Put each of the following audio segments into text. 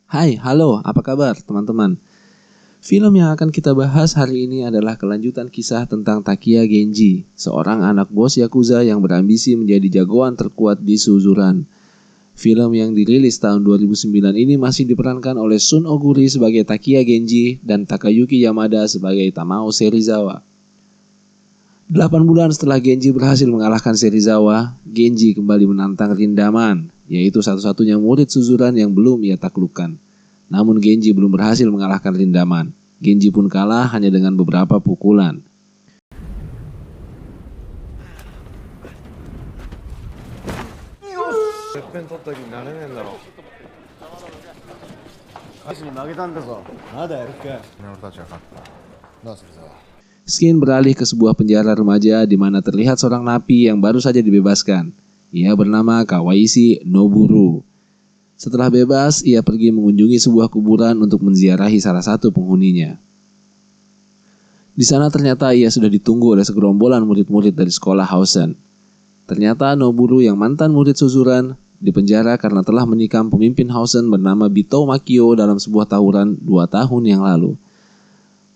Hai, halo, apa kabar teman-teman? Film yang akan kita bahas hari ini adalah kelanjutan kisah tentang Takiya Genji, seorang anak bos Yakuza yang berambisi menjadi jagoan terkuat di Suzuran. Film yang dirilis tahun 2009 ini masih diperankan oleh Shun Oguri sebagai Takiya Genji dan Takayuki Yamada sebagai Tamao Serizawa. 8 bulan setelah Genji berhasil mengalahkan Serizawa, Genji kembali menantang Rindaman, yaitu satu-satunya murid Suzuran yang belum ia taklukkan. Namun Genji belum berhasil mengalahkan Rindaman. Genji pun kalah hanya dengan beberapa pukulan. Skin beralih ke sebuah penjara remaja di mana terlihat seorang napi yang baru saja dibebaskan. Ia bernama Kawaishi Noburu. Setelah bebas, ia pergi mengunjungi sebuah kuburan untuk menziarahi salah satu penghuninya. Di sana ternyata ia sudah ditunggu oleh segerombolan murid-murid dari sekolah Hausen. Ternyata Noburu yang mantan murid Suzuran dipenjara karena telah menikam pemimpin Hausen bernama Bito Makio dalam sebuah tawuran 2 tahun yang lalu.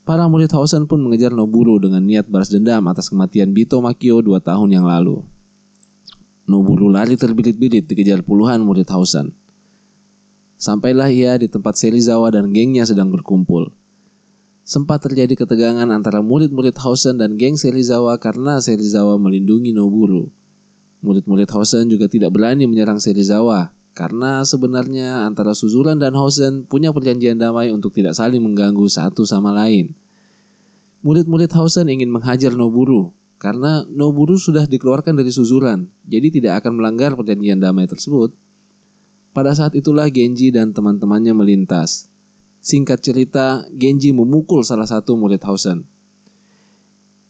Para murid Hausen pun mengejar Noburu dengan niat balas dendam atas kematian Bito Makio 2 tahun yang lalu. Noburu lari terbirit-birit dikejar puluhan murid Hausen. Sampailah ia di tempat Serizawa dan gengnya sedang berkumpul. Sempat terjadi ketegangan antara murid-murid Hausen dan geng Serizawa karena Serizawa melindungi Noburu. Murid-murid Hausen juga tidak berani menyerang Serizawa karena sebenarnya antara Suzuran dan Hausen punya perjanjian damai untuk tidak saling mengganggu satu sama lain. Murid-murid Hausen ingin menghajar Noburu karena Noburu sudah dikeluarkan dari Suzuran, jadi tidak akan melanggar perjanjian damai tersebut. Pada saat itulah Genji dan teman-temannya melintas. Singkat cerita, Genji memukul salah satu murid Hausen.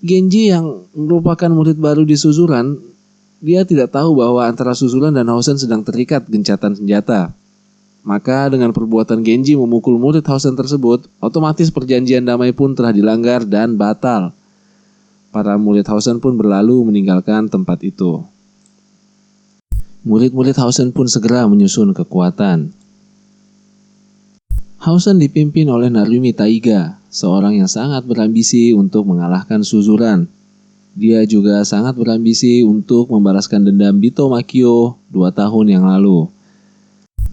Genji yang merupakan murid baru di Suzuran, dia tidak tahu bahwa antara Suzuran dan Hausen sedang terikat gencatan senjata. Maka dengan perbuatan Genji memukul murid Hausen tersebut, otomatis perjanjian damai pun telah dilanggar dan batal. Para murid Hausen pun berlalu meninggalkan tempat itu. Murid-murid Hausen pun segera menyusun kekuatan. Hausen dipimpin oleh Narumi Taiga, seorang yang sangat berambisi untuk mengalahkan Suzuran. Dia juga sangat berambisi untuk membalaskan dendam Bito Makio 2 tahun yang lalu.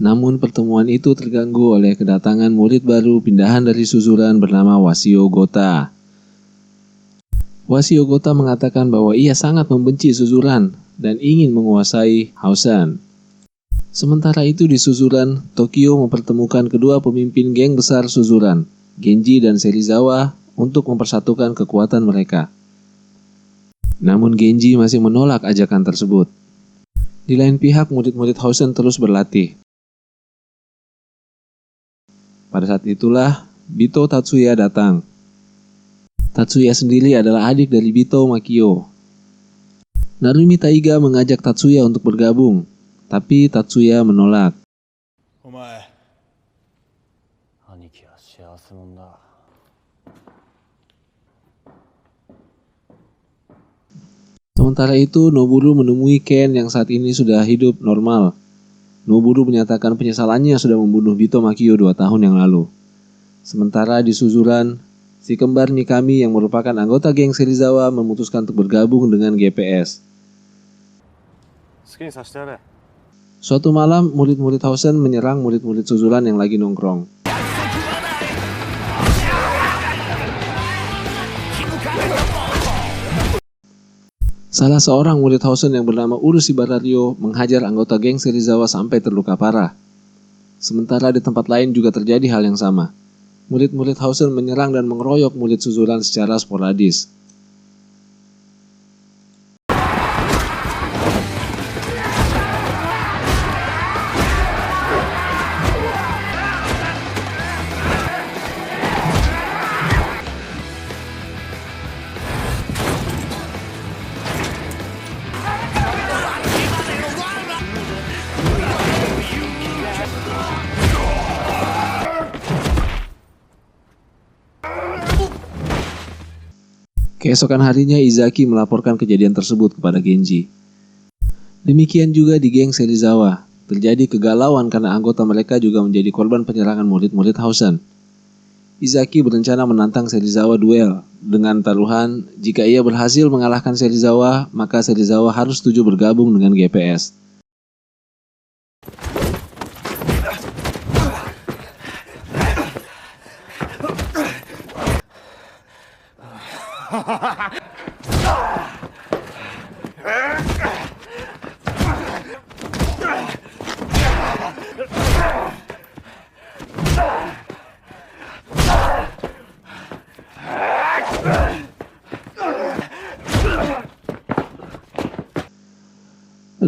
Namun pertemuan itu terganggu oleh kedatangan murid baru pindahan dari Suzuran bernama Wasio Gota. Wasio Gota mengatakan bahwa ia sangat membenci Suzuran dan ingin menguasai Hausen. Sementara itu di Suzuran, Tokyo mempertemukan kedua pemimpin geng besar Suzuran, Genji dan Serizawa, untuk mempersatukan kekuatan mereka. Namun Genji masih menolak ajakan tersebut. Di lain pihak, murid-murid Hausen terus berlatih. Pada saat itulah, Bito Tatsuya datang. Tatsuya sendiri adalah adik dari Bito Makio. Narumi Taiga mengajak Tatsuya untuk bergabung, tapi Tatsuya menolak. Sementara itu, Noburu menemui Ken yang saat ini sudah hidup normal. Noburu menyatakan penyesalannya sudah membunuh Bito Makio 2 tahun yang lalu. Sementara di Suzuran, si kembar Mikami yang merupakan anggota geng Serizawa memutuskan untuk bergabung dengan GPS. Suatu malam, murid-murid Hausen menyerang murid-murid Suzuran yang lagi nongkrong. Salah seorang murid Hausen yang bernama Urushi Barario menghajar anggota geng Serizawa sampai terluka parah. Sementara di tempat lain juga terjadi hal yang sama. Murid-murid Hausen menyerang dan mengeroyok murid Suzuran secara sporadis. Keesokan harinya Izaki melaporkan kejadian tersebut kepada Genji. Demikian juga di geng Serizawa. Terjadi kegalauan karena anggota mereka juga menjadi korban penyerangan murid-murid Hausen. Izaki berencana menantang Serizawa duel dengan taruhan jika ia berhasil mengalahkan Serizawa, maka Serizawa harus setuju bergabung dengan GPS.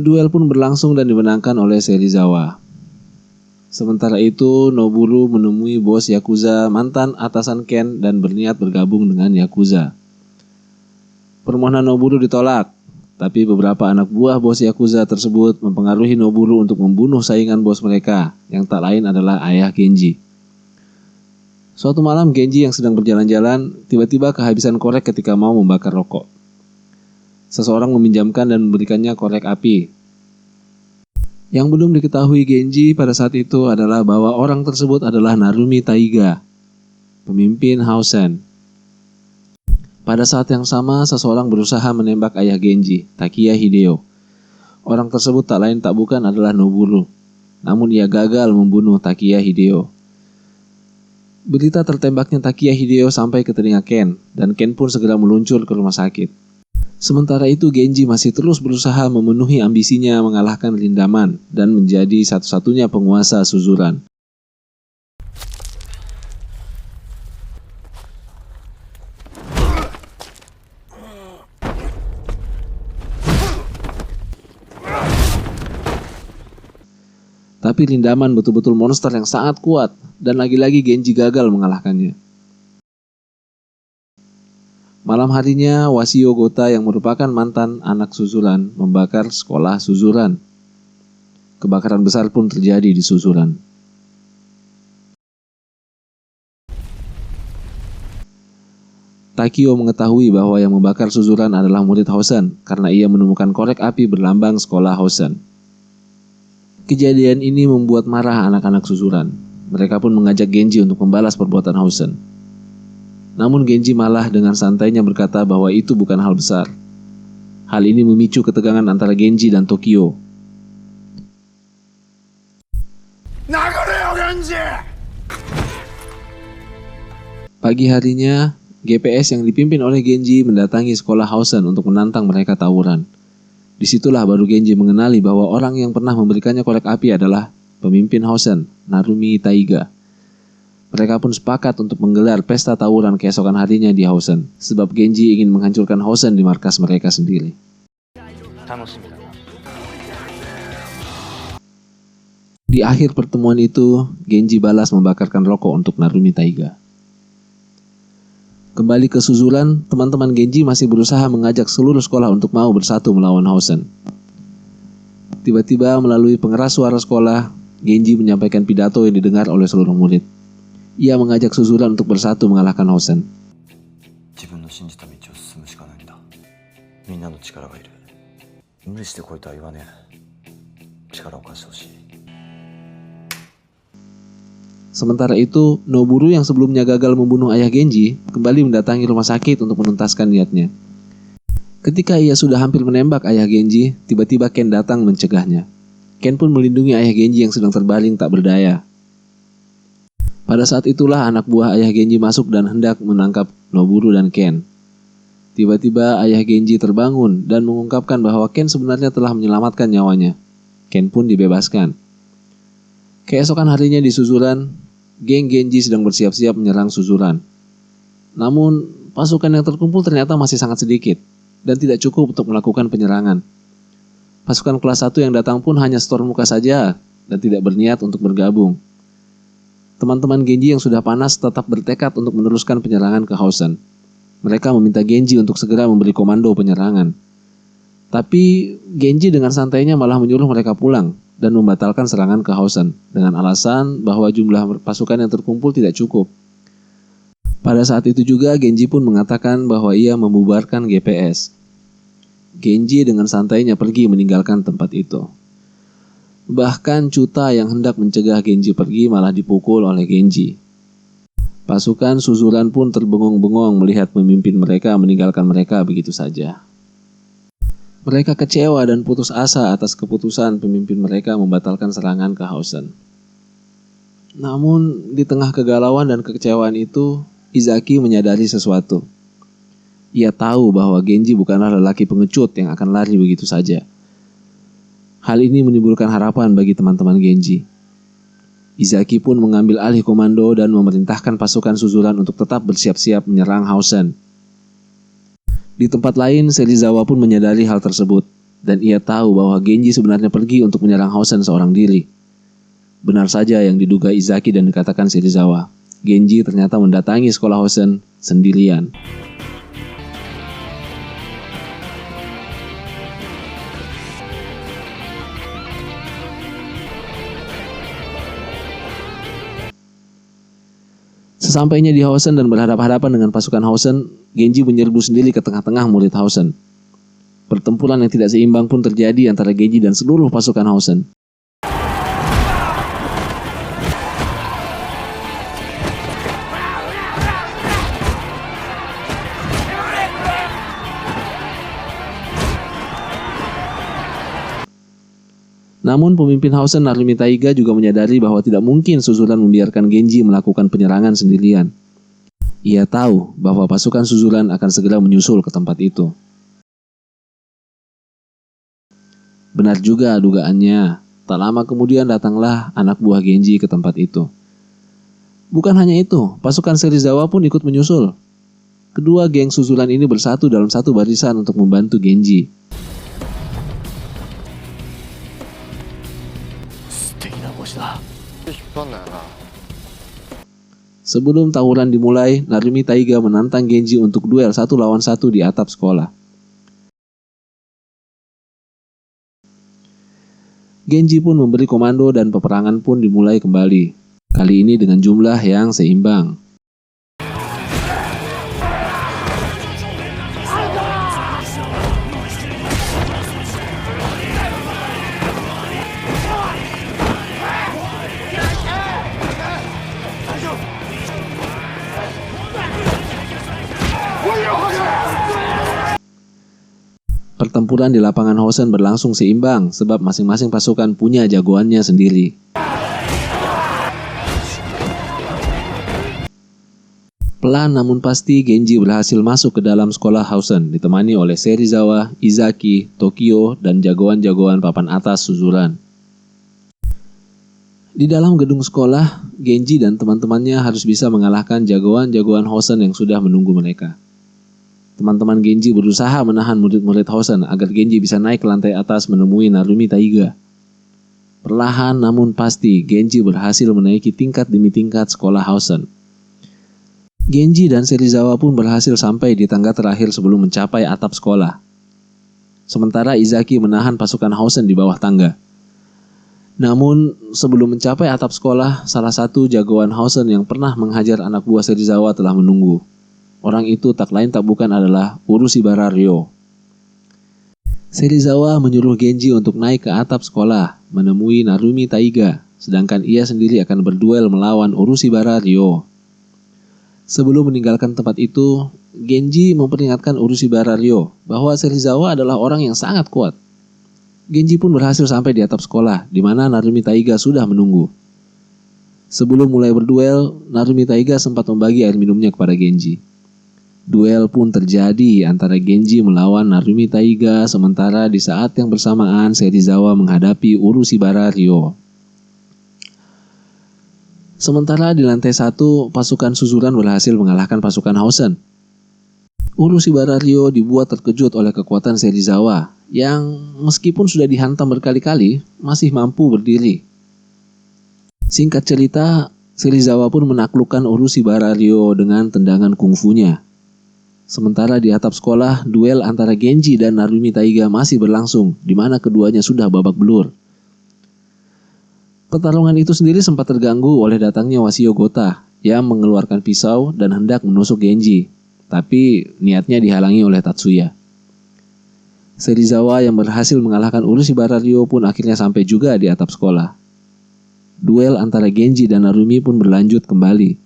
Duel pun berlangsung dan dimenangkan oleh Serizawa. Sementara itu, Noburu menemui bos Yakuza mantan atasan Ken dan berniat bergabung dengan Yakuza. Permohonan Noburu ditolak, tapi beberapa anak buah bos Yakuza tersebut mempengaruhi Noburu untuk membunuh saingan bos mereka, yang tak lain adalah ayah Genji. Suatu malam Genji yang sedang berjalan-jalan, tiba-tiba kehabisan korek ketika mau membakar rokok. Seseorang meminjamkan dan memberikannya korek api. Yang belum diketahui Genji pada saat itu adalah bahwa orang tersebut adalah Narumi Taiga, pemimpin Hausen. Pada saat yang sama, seseorang berusaha menembak ayah Genji, Takiya Hideo. Orang tersebut tak lain tak bukan adalah Noburu, namun ia gagal membunuh Takiya Hideo. Berita tertembaknya Takiya Hideo sampai ke telinga Ken, dan Ken pun segera meluncur ke rumah sakit. Sementara itu Genji masih terus berusaha memenuhi ambisinya mengalahkan Lindaman dan menjadi satu-satunya penguasa Suzuran. Tapi Lindaman betul-betul monster yang sangat kuat dan lagi-lagi Genji gagal mengalahkannya. Malam harinya, Wasio Gota yang merupakan mantan anak Suzuran membakar sekolah Suzuran. Kebakaran besar pun terjadi di Suzuran. Takio mengetahui bahwa yang membakar Suzuran adalah murid Hausen karena ia menemukan korek api berlambang sekolah Hausen. Kejadian ini membuat marah anak-anak Suzuran. Mereka pun mengajak Genji untuk membalas perbuatan Hausen. Namun Genji malah dengan santainya berkata bahwa itu bukan hal besar. Hal ini memicu ketegangan antara Genji dan Tokyo. Pagi harinya, GPS yang dipimpin oleh Genji mendatangi sekolah Hausen untuk menantang mereka tawuran. Disitulah baru Genji mengenali bahwa orang yang pernah memberikannya korek api adalah pemimpin Hausen, Narumi Taiga. Mereka pun sepakat untuk menggelar pesta tawuran keesokan harinya di Hausen, sebab Genji ingin menghancurkan Hausen di markas mereka sendiri. Di akhir pertemuan itu, Genji balas membakarkan rokok untuk Narumi Taiga. Kembali ke Suzuran, teman-teman Genji masih berusaha mengajak seluruh sekolah untuk mau bersatu melawan Hausen. Tiba-tiba melalui pengeras suara sekolah, Genji menyampaikan pidato yang didengar oleh seluruh murid. Ia mengajak Suzuran untuk bersatu mengalahkan Hausen. Sementara itu, Noburu yang sebelumnya gagal membunuh ayah Genji kembali mendatangi rumah sakit untuk menuntaskan niatnya. Ketika ia sudah hampir menembak ayah Genji, tiba-tiba Ken datang mencegahnya. Ken pun melindungi ayah Genji yang sedang terbaring tak berdaya. Pada saat itulah anak buah ayah Genji masuk dan hendak menangkap Noburu dan Ken. Tiba-tiba ayah Genji terbangun dan mengungkapkan bahwa Ken sebenarnya telah menyelamatkan nyawanya. Ken pun dibebaskan. Keesokan harinya di Suzuran, geng Genji sedang bersiap-siap menyerang Suzuran. Namun, pasukan yang terkumpul ternyata masih sangat sedikit dan tidak cukup untuk melakukan penyerangan. Pasukan kelas 1 yang datang pun hanya setor muka saja dan tidak berniat untuk bergabung. Teman-teman Genji yang sudah panas tetap bertekad untuk meneruskan penyerangan ke Hausen. Mereka meminta Genji untuk segera memberi komando penyerangan. Tapi Genji dengan santainya malah menyuruh mereka pulang dan membatalkan serangan ke Hausen dengan alasan bahwa jumlah pasukan yang terkumpul tidak cukup. Pada saat itu juga Genji pun mengatakan bahwa ia membubarkan GPS. Genji dengan santainya pergi meninggalkan tempat itu. Bahkan Chuta yang hendak mencegah Genji pergi malah dipukul oleh Genji. Pasukan Suzuran pun terbengong-bengong melihat pemimpin mereka meninggalkan mereka begitu saja. Mereka kecewa dan putus asa atas keputusan pemimpin mereka membatalkan serangan ke Hausen. Namun di tengah kegalauan dan kekecewaan itu, Izaki menyadari sesuatu. Ia tahu bahwa Genji bukanlah lelaki pengecut yang akan lari begitu saja. Hal ini menimbulkan harapan bagi teman-teman Genji. Izaki pun mengambil alih komando dan memerintahkan pasukan Suzuran untuk tetap bersiap-siap menyerang Hausen. Di tempat lain, Serizawa pun menyadari hal tersebut, dan ia tahu bahwa Genji sebenarnya pergi untuk menyerang Hausen seorang diri. Benar saja yang diduga Izaki dan dikatakan Serizawa. Genji ternyata mendatangi sekolah Hausen sendirian. Sesampainya di Hausen dan berhadapan-hadapan dengan pasukan Hausen, Genji menyerbu sendiri ke tengah-tengah murid Hausen. Pertempuran yang tidak seimbang pun terjadi antara Genji dan seluruh pasukan Hausen. Namun pemimpin Hausen Narumi Taiga juga menyadari bahwa tidak mungkin Suzuran membiarkan Genji melakukan penyerangan sendirian. Ia tahu bahwa pasukan Suzuran akan segera menyusul ke tempat itu. Benar juga dugaannya, tak lama kemudian datanglah anak buah Genji ke tempat itu. Bukan hanya itu, pasukan Serizawa pun ikut menyusul. Kedua geng Suzuran ini bersatu dalam satu barisan untuk membantu Genji. Sebelum tawuran dimulai, Narumi Taiga menantang Genji untuk duel 1 lawan 1 di atap sekolah. Genji pun memberi komando dan peperangan pun dimulai kembali. Kali ini dengan jumlah yang seimbang. Pertempuran di lapangan Hausen berlangsung seimbang sebab masing-masing pasukan punya jagoannya sendiri. Pelan namun pasti Genji berhasil masuk ke dalam sekolah Hausen ditemani oleh Serizawa, Izaki, Tokyo, dan jagoan-jagoan papan atas Suzuran. Di dalam gedung sekolah, Genji dan teman-temannya harus bisa mengalahkan jagoan-jagoan Hausen yang sudah menunggu mereka. Teman-teman Genji berusaha menahan murid-murid Hausen agar Genji bisa naik ke lantai atas menemui Narumi Taiga. Perlahan namun pasti, Genji berhasil menaiki tingkat demi tingkat sekolah Hausen. Genji dan Serizawa pun berhasil sampai di tangga terakhir sebelum mencapai atap sekolah. Sementara Izaki menahan pasukan Hausen di bawah tangga. Namun, sebelum mencapai atap sekolah, salah satu jagoan Hausen yang pernah menghajar anak buah Serizawa telah menunggu. Orang itu tak lain tak bukan adalah Urushibara Ryo. Serizawa menyuruh Genji untuk naik ke atap sekolah, menemui Narumi Taiga, sedangkan ia sendiri akan berduel melawan Urushibara Ryo. Sebelum meninggalkan tempat itu, Genji memperingatkan Urushibara Ryo bahwa Serizawa adalah orang yang sangat kuat. Genji pun berhasil sampai di atap sekolah, di mana Narumi Taiga sudah menunggu. Sebelum mulai berduel, Narumi Taiga sempat membagi air minumnya kepada Genji. Duel pun terjadi antara Genji melawan Narumi Taiga, sementara di saat yang bersamaan Serizawa menghadapi Urushibara Ryo. Sementara di lantai 1, pasukan Suzuran berhasil mengalahkan pasukan Hausen. Urushibara Ryo dibuat terkejut oleh kekuatan Serizawa, yang meskipun sudah dihantam berkali-kali, masih mampu berdiri. Singkat cerita, Serizawa pun menaklukkan Urushibara Ryo dengan tendangan kungfunya. Sementara di atap sekolah, duel antara Genji dan Narumi Taiga masih berlangsung, di mana keduanya sudah babak belur. Pertarungan itu sendiri sempat terganggu oleh datangnya Wasio Gota yang mengeluarkan pisau dan hendak menusuk Genji, tapi niatnya dihalangi oleh Tatsuya. Serizawa yang berhasil mengalahkan Urushiba-Ryo pun akhirnya sampai juga di atap sekolah. Duel antara Genji dan Narumi pun berlanjut kembali.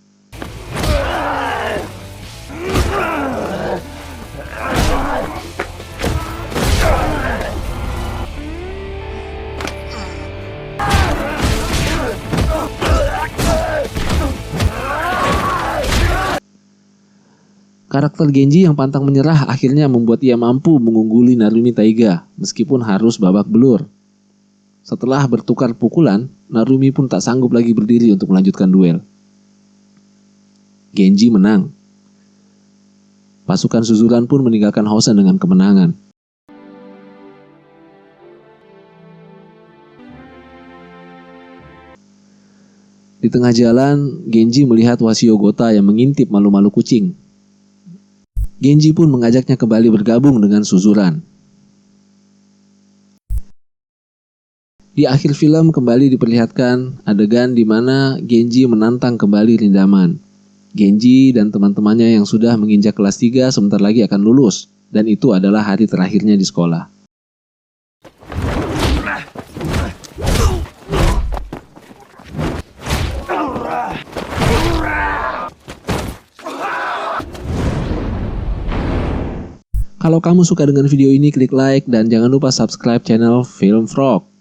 Karakter Genji yang pantang menyerah akhirnya membuat ia mampu mengungguli Narumi Taiga meskipun harus babak belur. Setelah bertukar pukulan, Narumi pun tak sanggup lagi berdiri untuk melanjutkan duel. Genji menang. Pasukan Suzuran pun meninggalkan Hosen dengan kemenangan. Di tengah jalan, Genji melihat Washio Gota yang mengintip malu-malu kucing. Genji pun mengajaknya kembali bergabung dengan Suzuran. Di akhir film kembali diperlihatkan adegan di mana Genji menantang kembali Rindaman. Genji dan teman-temannya yang sudah menginjak kelas 3 sebentar lagi akan lulus, dan itu adalah hari terakhirnya di sekolah. Kalau kamu suka dengan video ini, klik like dan jangan lupa subscribe channel Film Frog.